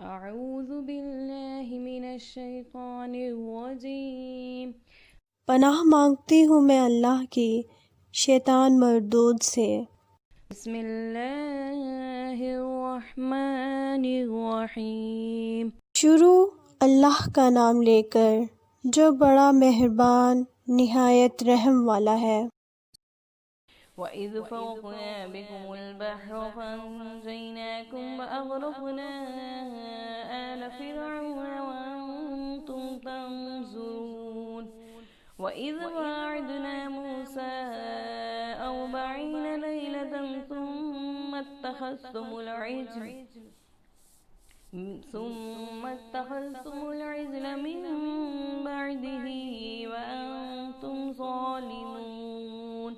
اعوذ باللہ من الشیطان الرجیم۔ پناہ مانگتی ہوں میں اللہ کی شیطان مردود سے۔ بسم اللہ الرحمن الرحیم۔ شروع اللہ کا نام لے کر جو بڑا مہربان نہایت رحم والا ہے۔ وَإِذْ فَرَقْنَا بِكُمُ الْبَحْرَ فَأَنْجَيْنَاكُمْ وَأَغْرَقْنَا آلَ فِرْعَوْنَ وَأَنْتُمْ تَنْظُرُونَ وَإِذْ وَاعَدْنَا مُوسَىٰ 40 لَيْلَةً ثُمَّ اتَّخَذْتُمُ الْعِجْلَ مِن بَعْدِهِ وَأَنْتُمْ ظَالِمُونَ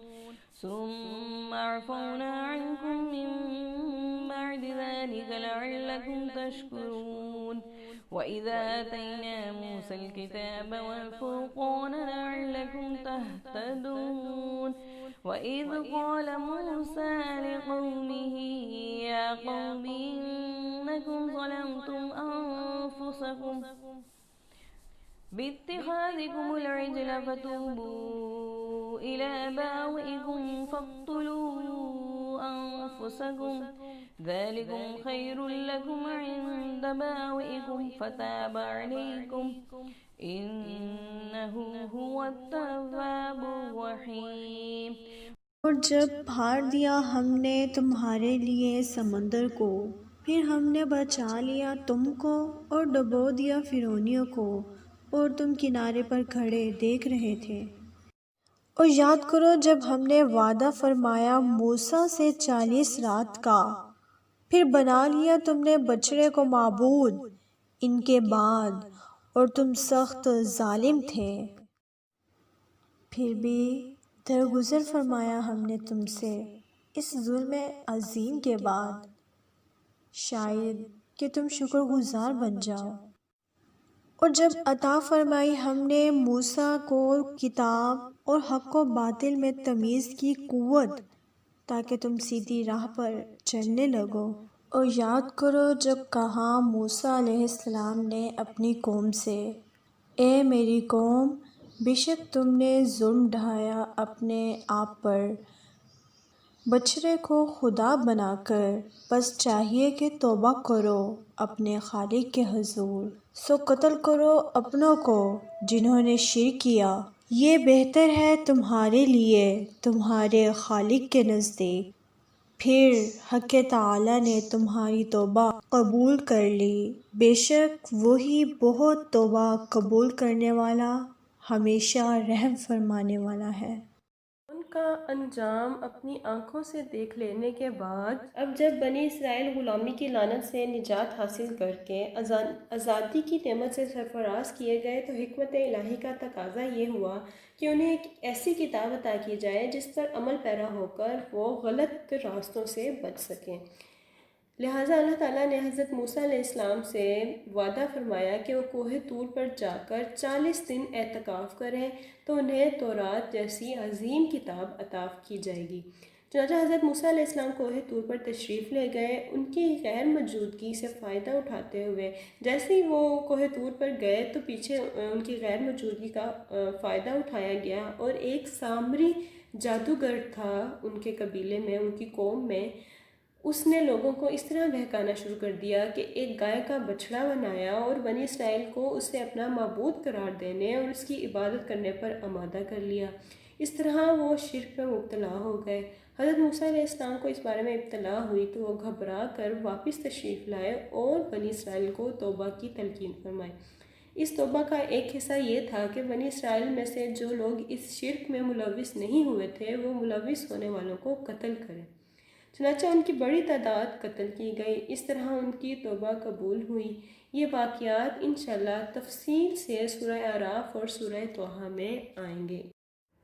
ثُمَّ عَفَوْنَا عَنْكُم مِّن بَعْدِ ذَلِكَ لَعَلَّكُمْ تَشْكُرُونَ وَإِذْ آتَيْنَا مُوسَى الْكِتَابَ وَالْفُرْقَانَ لَعَلَّكُمْ تَهْتَدُونَ وَإِذْ قَالَ مُوسَىٰ لِقَوْمِهِ يَا قَوْمِ إِنَّكُمْ ظَلَمْتُمْ أَنفُسَكُمْ بِاتِّخَاذِكُمُ الْعِجْلَ فَتُوبُوا إِلَىٰ بَارِئِكُمْ فَاقْتُلُوا أَنفُسَكُمْ ذَٰلِكُمْ خَيْرٌ لَكُمْ عِندَ بَارِئِكُمْ فَتَابَ عَلَيْكُمْ إِنَّهُ هُوَ التَّوَّابُ الرَّحِيمُ۔ اور جب بھار دیا ہم نے تمہارے لیے سمندر کو، پھر ہم نے بچا لیا تم کو اور ڈبو دیا فرعونیوں کو، اور تم کنارے پر کھڑے دیکھ رہے تھے۔ اور یاد کرو جب ہم نے وعدہ فرمایا موسیٰ سے 40 رات کا، پھر بنا لیا تم نے بچڑے کو معبود ان کے بعد، اور تم سخت ظالم تھے۔ پھر بھی درگزر فرمایا ہم نے تم سے اس ظلم عظیم کے بعد، شاید کہ تم شکر گزار بن جاؤ۔ اور جب عطا فرمائی ہم نے موسیٰ کو کتاب اور حق و باطل میں تمیز کی قوت تاکہ تم سیدھی راہ پر چلنے لگو۔ اور یاد کرو جب کہا موسیٰ علیہ السلام نے اپنی قوم سے، اے میری قوم، بے شک تم نے ظلم ڈھایا اپنے آپ پر بچڑے کو خدا بنا کر، بس چاہیے کہ توبہ کرو اپنے خالق کے حضور، سو قتل کرو اپنوں کو جنہوں نے شرک کیا، یہ بہتر ہے تمہارے لیے تمہارے خالق کے نزدیک۔ پھر حق تعالی نے تمہاری توبہ قبول کر لی، بے شک وہی بہت توبہ قبول کرنے والا ہمیشہ رحم فرمانے والا ہے۔ ان کا انجام اپنی آنکھوں سے دیکھ لینے کے بعد اب جب بنی اسرائیل غلامی کی لعنت سے نجات حاصل کر کے آزادی کی نعمت سے سرفراز کیے گئے تو حکمت الہی کا تقاضا یہ ہوا کہ انہیں ایک ایسی کتاب عطا کی جائے جس پر عمل پیرا ہو کر وہ غلط راستوں سے بچ سکیں۔ لہٰذا اللہ تعالیٰ نے حضرت موسیٰ علیہ السلام سے وعدہ فرمایا کہ وہ کوہ طور پر جا کر 40 دن اعتکاف کریں تو انہیں تورات جیسی عظیم کتاب عطا کی جائے گی۔ چنانچہ حضرت موسیٰ علیہ السلام کوہ طور پر تشریف لے گئے، ان کی غیر موجودگی سے فائدہ اٹھاتے ہوئے جیسے ہی وہ کوہ طور پر گئے تو پیچھے ان کی غیر موجودگی کا فائدہ اٹھایا گیا، اور ایک سامری جادوگر تھا ان کے قبیلے میں، ان کی قوم میں، اس نے لوگوں کو اس طرح بہکانا شروع کر دیا کہ ایک گائے کا بچڑا بنایا اور بنی اسرائیل کو اسے اپنا معبود قرار دینے اور اس کی عبادت کرنے پر آمادہ کر لیا۔ اس طرح وہ شرک میں مبتلا ہو گئے۔ حضرت موسیٰ علیہ السلام کو اس بارے میں اطلاع ہوئی تو وہ گھبرا کر واپس تشریف لائے اور بنی اسرائیل کو توبہ کی تلقین فرمائی۔ اس توبہ کا ایک حصہ یہ تھا کہ بنی اسرائیل میں سے جو لوگ اس شرک میں ملوث نہیں ہوئے تھے وہ ملوث ہونے والوں کو قتل کریں۔ چنانچہ ان کی بڑی تعداد قتل کی گئی، اس طرح ان کی توبہ قبول ہوئی۔ یہ واقعات انشاءاللہ تفصیل سے سورہ اعراف اور سورہ طٰہٰ میں آئیں گے۔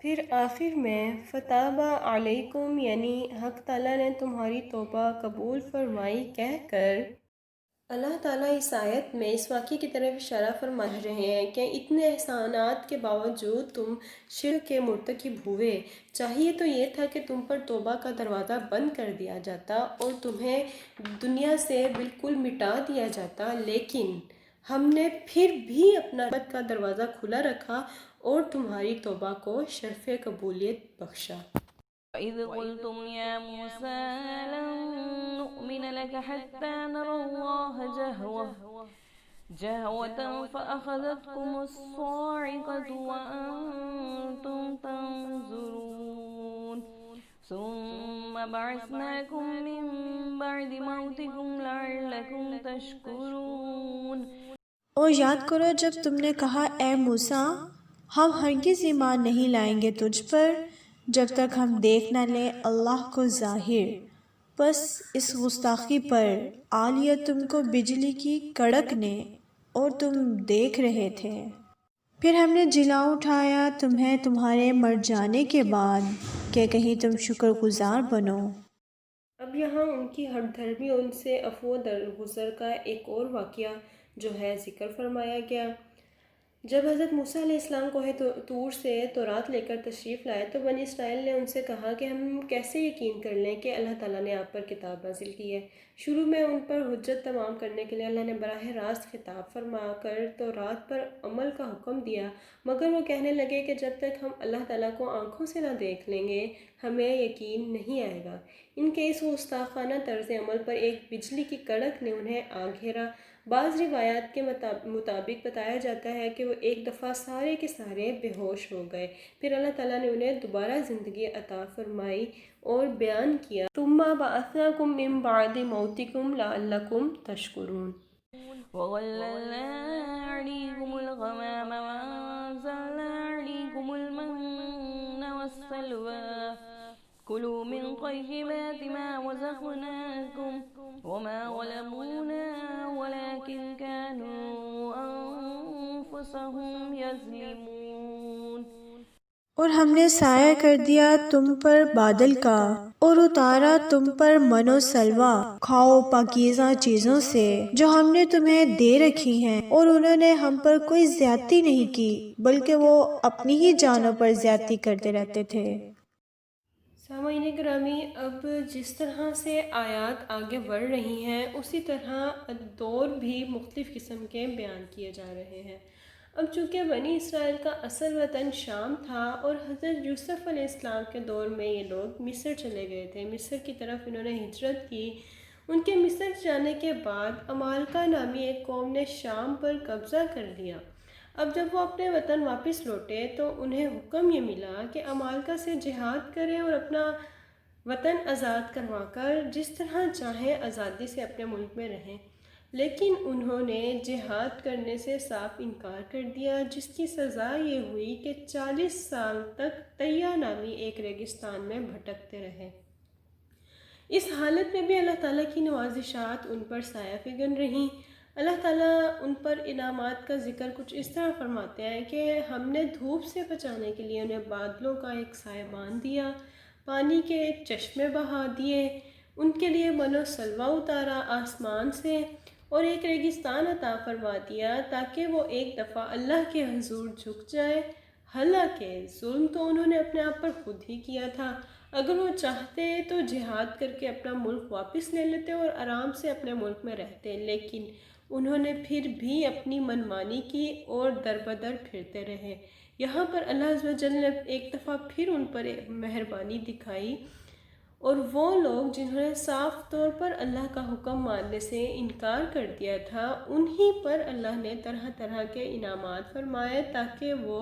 پھر آخر میں فَتَابَ عَلَيْكُمْ یعنی حق تعالیٰ نے تمہاری توبہ قبول فرمائی کہہ کر اللہ تعالیٰ اس آیت میں اس واقعے کی طرف اشارہ فرما رہے ہیں کہ اتنے احسانات کے باوجود تم شرک کے مرتکب ہوئے۔ چاہیے تو یہ تھا کہ تم پر توبہ کا دروازہ بند کر دیا جاتا اور تمہیں دنیا سے بالکل مٹا دیا جاتا، لیکن ہم نے پھر بھی اپنا رحمت کا دروازہ کھلا رکھا اور تمہاری توبہ کو شرف قبولیت بخشا۔ وَإِذْ قُلْتُمْ يَا مُوسَىٰ لَن نُّؤْمِنَ لَكَ حَتَّىٰ نَرَى اللَّهَ جَهْوَةً فَأَخَذَتْكُمُ الصَّاعِقَةُ وَأَنتُمْ تَنظُرُونَ ثُمَّ بَعَثْنَاكُم مِّن بَعْدِ مَوْتِكُمْ لَعَلَّكُمْ تَشْكُرُونَ۔ اور یاد کرو جب تم نے کہا اے موسیٰ ہم ہرگز ایمان نہیں لائیں گے تجھ پر جب تک ہم دیکھ نہ لیں اللہ کو ظاہر، بس اس گستاخی پر آ لیا تم کو بجلی کی کڑک نے اور تم دیکھ رہے تھے، پھر ہم نے جلا اٹھایا تمہیں تمہارے مر جانے کے بعد کہ کہیں تم شکر گزار بنو۔ اب یہاں ان کی ہٹ دھرمی اور ان سے عفو درگزر کا ایک اور واقعہ جو ہے ذکر فرمایا گیا۔ جب حضرت موسیٰ علیہ السلام کوہ طور سے تورات لے کر تشریف لائے تو بنی اسرائیل نے ان سے کہا کہ ہم کیسے یقین کر لیں کہ اللہ تعالیٰ نے آپ پر کتاب نازل کی ہے۔ شروع میں ان پر حجت تمام کرنے کے لیے اللہ نے براہ راست خطاب فرما کر تورات پر عمل کا حکم دیا، مگر وہ کہنے لگے کہ جب تک ہم اللہ تعالیٰ کو آنکھوں سے نہ دیکھ لیں گے ہمیں یقین نہیں آئے گا۔ ان کے اس گستاخانہ طرز عمل پر ایک بجلی کی کڑک نے انہیں آ گھیرا۔ بعض روایات کے مطابق بتایا جاتا ہے کہ وہ ایک دفعہ سارے کے سارے بے ہوش ہو گئے، پھر اللہ تعالیٰ نے انہیں دوبارہ زندگی عطا فرمائی اور بیان کیا ثم بعثناکم من بعد موتکم لعلکم تشکرون۔ وَظَلَّلْنَا عَلَيْكُمُ الْغَمَامَ وَأَنزَلْنَا عَلَيْكُمُ الْمَنَّ وَالسَّلْوَىٰ كُلُوا مِن طَيِّبَاتِ مَا رَزَقْنَاكُمْ وَمَا ظَلَمُونَا وَلَٰكِن كَانُوا أَنفُسَهُمْ يَظْلِمُونَ۔ اور ہم نے سایہ کر دیا تم پر بادل کا اور اتارا تم پر من و سلوہ، کھاؤ پاکیزہ چیزوں سے جو ہم نے تمہیں دے رکھی ہیں، اور انہوں نے ہم پر کوئی زیادتی نہیں کی بلکہ وہ اپنی ہی جانوں پر زیادتی کرتے رہتے تھے۔ سامعین گرامی، اب جس طرح سے آیات آگے بڑھ رہی ہیں اسی طرح دور بھی مختلف قسم کے بیان کیے جا رہے ہیں۔ اب چونکہ بنی اسرائیل کا اصل وطن شام تھا اور حضرت یوسف علیہ السلام کے دور میں یہ لوگ مصر چلے گئے تھے، مصر کی طرف انہوں نے ہجرت کی۔ ان کے مصر جانے کے بعد عمالقہ نامی ایک قوم نے شام پر قبضہ کر لیا۔ اب جب وہ اپنے وطن واپس لوٹے تو انہیں حکم یہ ملا کہ عمالقہ سے جہاد کریں اور اپنا وطن آزاد کروا کر جس طرح چاہیں آزادی سے اپنے ملک میں رہیں، لیکن انہوں نے جہاد کرنے سے صاف انکار کر دیا، جس کی سزا یہ ہوئی کہ 40 سال تک طیہ نامی ایک ریگستان میں بھٹکتے رہے۔ اس حالت میں بھی اللہ تعالیٰ کی نوازشات ان پر سایہ فگن رہیں۔ اللہ تعالیٰ ان پر انعامات کا ذکر کچھ اس طرح فرماتے ہیں کہ ہم نے دھوپ سے بچانے کے لیے انہیں بادلوں کا ایک سائبان دیا، پانی کے چشمے بہا دیے، ان کے لیے من و سلوہ اتارا آسمان سے، اور ایک ریگستان عطا فرما دیا تاکہ وہ ایک دفعہ اللہ کے حضور جھک جائے۔ حالانکہ ظلم تو انہوں نے اپنے آپ پر خود ہی کیا تھا، اگر وہ چاہتے تو جہاد کر کے اپنا ملک واپس لے لیتے اور آرام سے اپنے ملک میں رہتے، لیکن انہوں نے پھر بھی اپنی منمانی کی اور در بدر پھرتے رہے۔ یہاں پر اللہ عز و جل نے ایک دفعہ پھر ان پر مہربانی دکھائی، اور وہ لوگ جنہوں نے صاف طور پر اللہ کا حکم ماننے سے انکار کر دیا تھا انہی پر اللہ نے طرح طرح کے انعامات فرمائے تاکہ وہ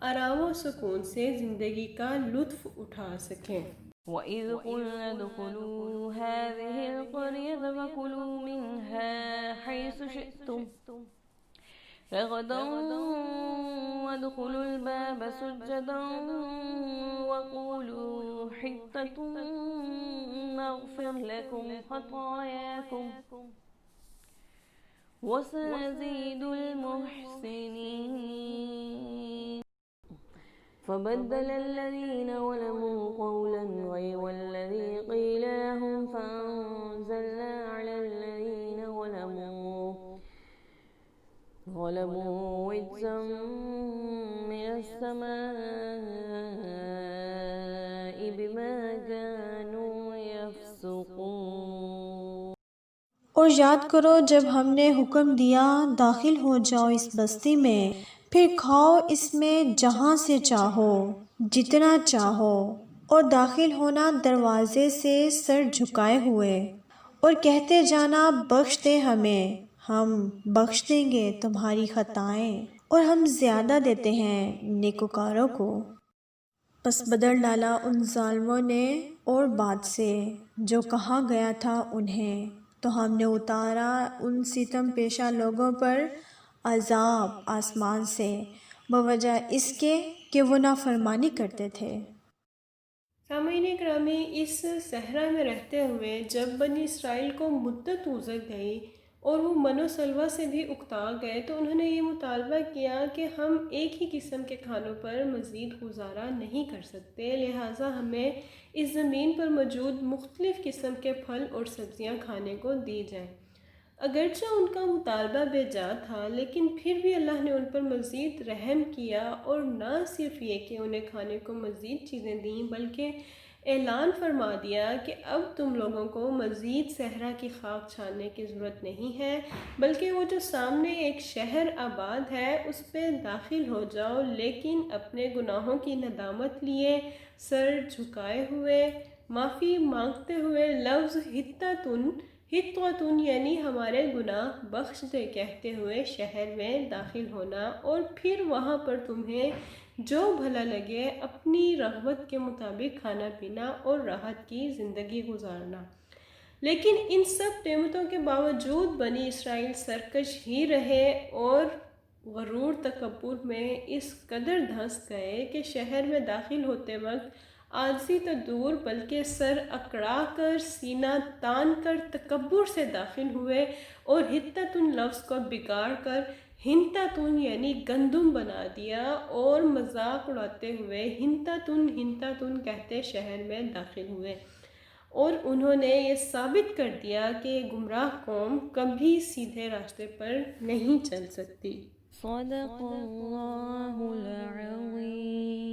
آرام و سکون سے زندگی کا لطف اٹھا سکیں۔ وَإِذْ قُلْنَا ادْخُلُوا هَٰذِهِ الْقَرْيَةَ فَكُلُوا مِنْهَا حَيْثُ شِئْتُمْ رَغَدًا وَادْخُلُوا الْبَابَ سُجَّدًا وَقُولُوا حِطَّةٌ نَغْفِرْ لَكُمْ خَطَايَاكُمْ وَسَنَزِيدُ الْمُحْسِنِينَ۔ فَبَدَّلَ الَّذِينَ ظَلَمُوا قَوْلًا غَيْرَ الَّذِي قِيلَ لَهُمْ فَأَنزَلْنَا عَلَى الَّذِينَ ظَلَمُوا اور یاد کرو جب ہم نے حکم دیا داخل ہو جاؤ اس بستی میں، پھر کھاؤ اس میں جہاں سے چاہو، جتنا چاہو، اور داخل ہونا دروازے سے سر جھکائے ہوئے، اور کہتے جانا بخش دے ہمیں، ہم بخش دیں گے تمہاری خطائیں، اور ہم زیادہ دیتے ہیں نیکوکاروں کو۔ پس بدل ڈالا ان ظالموں نے اور بات سے جو کہا گیا تھا انہیں، تو ہم نے اتارا ان ستم پیشہ لوگوں پر عذاب آسمان سے بوجہ اس کے کہ وہ نافرمانی کرتے تھے۔ سامعین گرامی، اس صحرا میں رہتے ہوئے جب بنی اسرائیل کو مدت گزر گئی اور وہ من و سلوہ سے بھی اکتا گئے، تو انہوں نے یہ مطالبہ کیا کہ ہم ایک ہی قسم کے کھانوں پر مزید گزارا نہیں کر سکتے، لہٰذا ہمیں اس زمین پر موجود مختلف قسم کے پھل اور سبزیاں کھانے کو دی جائیں۔ اگرچہ ان کا مطالبہ بے جا تھا، لیکن پھر بھی اللہ نے ان پر مزید رحم کیا، اور نہ صرف یہ کہ انہیں کھانے کو مزید چیزیں دیں، بلکہ اعلان فرما دیا کہ اب تم لوگوں کو مزید صحرا کی خاک چھاننے کی ضرورت نہیں ہے، بلکہ وہ جو سامنے ایک شہر آباد ہے اس پہ داخل ہو جاؤ، لیکن اپنے گناہوں کی ندامت لیے، سر جھکائے ہوئے، معافی مانگتے ہوئے، لفظ ہتوتن یعنی ہمارے گناہ بخش دے کہتے ہوئے شہر میں داخل ہونا، اور پھر وہاں پر تمہیں جو بھلا لگے اپنی رغبت کے مطابق کھانا پینا اور راحت کی زندگی گزارنا۔ لیکن ان سب نعمتوں کے باوجود بنی اسرائیل سرکش ہی رہے اور غرور تکبر میں اس قدر دھنس گئے کہ شہر میں داخل ہوتے وقت عاجزی تو دور بلکہ سر اکڑا کر سینہ تان کر تکبر سے داخل ہوئے، اور ہتتن لفظ کو بگاڑ کر ہنتتن یعنی گندم بنا دیا، اور مذاق اڑاتے ہوئے ہنتتن کہتے شہر میں داخل ہوئے، اور انہوں نے یہ ثابت کر دیا کہ گمراہ قوم کبھی سیدھے راستے پر نہیں چل سکتی۔ صدق اللہ العظیم۔